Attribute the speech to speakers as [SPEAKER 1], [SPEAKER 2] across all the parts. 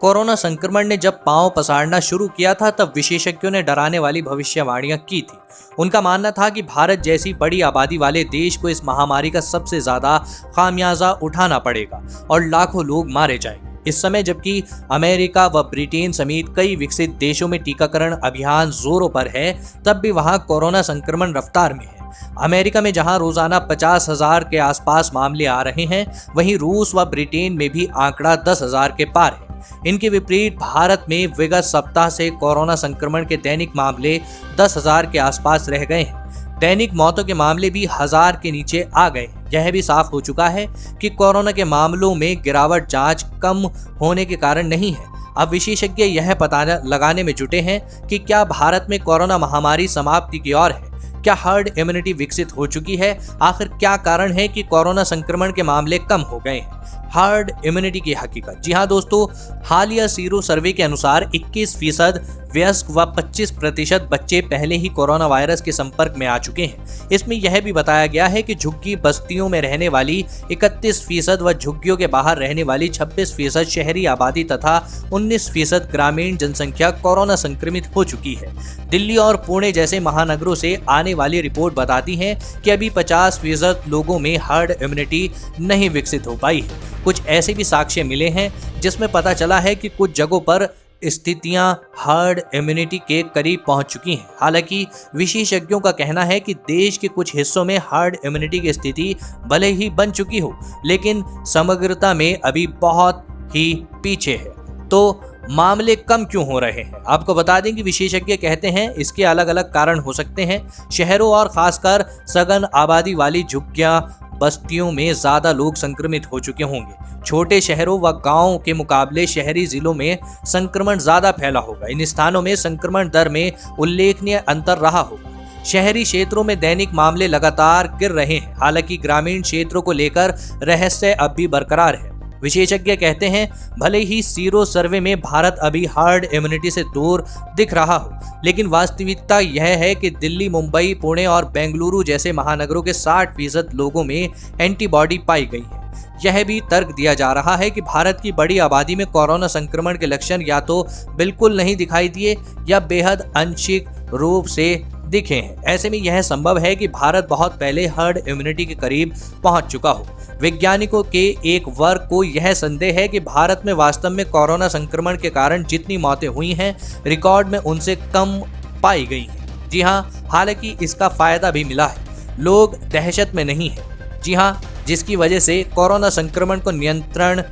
[SPEAKER 1] Corona संक्रमण ने जब पांव पसारना शुरू किया था तब विशेषज्ञों ने डराने वाली भविष्यवाणियां की थी। उनका मानना था कि भारत जैसी बड़ी आबादी वाले देश को इस महामारी का सबसे ज्यादा खामियाजा उठाना पड़ेगा और लाखों लोग मारे जाएंगे। इस समय जबकि अमेरिका व ब्रिटेन समेत कई विकसित देशों में टीकाकरण अभियान जोरों पर है, तब भी वहां कोरोना संक्रमण रफ्तार में है। अमेरिका में जहां रोजाना 50,000 के आसपास मामले आ रहे हैं, वहीं रूस व ब्रिटेन में भी आंकड़ा 10,000 के पार है। इनके विपरीत भारत में विगत सप्ताह से कोरोना संक्रमण के दैनिक मामले 10,000 के आसपास रह गए हैं। दैनिक मौतों के मामले भी 1,000 के नीचे आ गए। यह भी साफ हो चुका है कि कोरोना के मामलों में गिरावट जांच कम होने के कारण नहीं है। अब विशेषज्ञ यह पता लगाने में जुटे हैं कि क्या भारत में कोरोना महामारी समाप्ति की ओर है, क्या हर्ड इम्यूनिटी विकसित हो चुकी है, आखिर क्या कारण है कि कोरोना संक्रमण के मामले कम हो गए हैं। हर्ड इम्यूनिटी की हकीकत। जी हाँ दोस्तों, हालिया सीरो सर्वे के अनुसार 21% वयस्क व 25% बच्चे पहले ही कोरोना वायरस के संपर्क में आ चुके हैं। इसमें यह भी बताया गया है कि झुग्गी बस्तियों में रहने वाली 31% व झुग्गियों के बाहर रहने वाली 26% शहरी आबादी तथा 19% ग्रामीण जनसंख्या कोरोना संक्रमित हो चुकी है। दिल्ली और पुणे जैसे महानगरों से आने वाली रिपोर्ट बताती है कि अभी 50% लोगों में हर्ड इम्यूनिटी नहीं विकसित हो पाई है। कुछ ऐसे भी साक्ष्य मिले हैं जिसमें पता चला है कि कुछ जगहों पर स्थितियां हर्ड इम्यूनिटी के करीब पहुंच चुकी हैं। हालांकि विशेषज्ञों का कहना है कि देश के कुछ हिस्सों में हर्ड इम्यूनिटी की स्थिति भले ही बन चुकी हो, लेकिन समग्रता में अभी बहुत ही पीछे है। तो मामले कम क्यों हो रहे हैं? आपको बता दें कि विशेषज्ञ कहते हैं इसके अलग अलग कारण हो सकते हैं। शहरों और खासकर सघन आबादी वाली झुग्गियां बस्तियों में ज्यादा लोग संक्रमित हो चुके होंगे। छोटे शहरों व गांवों के मुकाबले शहरी जिलों में संक्रमण ज्यादा फैला होगा। इन स्थानों में संक्रमण दर में उल्लेखनीय अंतर रहा होगा। शहरी क्षेत्रों में दैनिक मामले लगातार गिर रहे हैं। हालांकि ग्रामीण क्षेत्रों को लेकर रहस्य अब भी बरकरार है। विशेषज्ञ कहते हैं भले ही सीरो सर्वे में भारत अभी हर्ड इम्यूनिटी से दूर दिख रहा हो, लेकिन वास्तविकता यह है कि दिल्ली, मुंबई, पुणे और बेंगलुरु जैसे महानगरों के 60% लोगों में एंटीबॉडी पाई गई है। यह भी तर्क दिया जा रहा है कि भारत की बड़ी आबादी में कोरोना संक्रमण के लक्षण या तो बिल्कुल नहीं दिखाई दिए या बेहद आंशिक रूप से दिखे हैं। ऐसे में यह संभव है कि भारत बहुत पहले हर्ड इम्यूनिटी के करीब पहुंच चुका हो। वैज्ञानिकों के एक वर्ग को यह संदेह है कि भारत में वास्तव में कोरोना संक्रमण के कारण जितनी मौतें हुई हैं, रिकॉर्ड में उनसे कम पाई गई हैं। जी हाँ, हालांकि इसका फायदा भी मिला है। लोग दहशत में नहीं हैं। जी हाँ, जिसकी वजह से कोरोना संक्रमण को नियंत्रण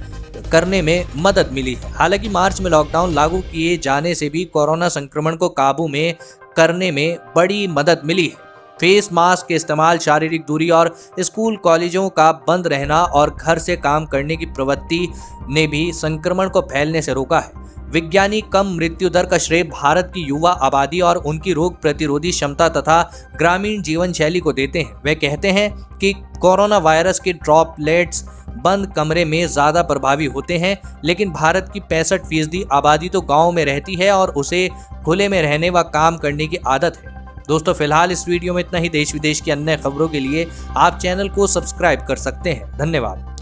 [SPEAKER 1] करने में मदद मिली है। हालांकि मार्च में लॉकडाउन लागू किए जाने से भी कोरोना संक्रमण को काबू में करने में बड़ी मदद मिली है। फेस मास्क के इस्तेमाल, शारीरिक दूरी और स्कूल कॉलेजों का बंद रहना और घर से काम करने की प्रवृत्ति ने भी संक्रमण को फैलने से रोका है। विज्ञानी कम मृत्यु दर का श्रेय भारत की युवा आबादी और उनकी रोग प्रतिरोधी क्षमता तथा ग्रामीण जीवन शैली को देते हैं। वे कहते हैं कि कोरोना वायरस के ड्रॉपलेट्स बंद कमरे में ज्यादा प्रभावी होते हैं, लेकिन भारत की 65% आबादी तो गाँव में रहती है और उसे खुले में रहने व काम करने की आदत है। दोस्तों, फिलहाल इस वीडियो में इतना ही। देश विदेश की अन्य खबरों के लिए आप चैनल को सब्सक्राइब कर सकते हैं। धन्यवाद।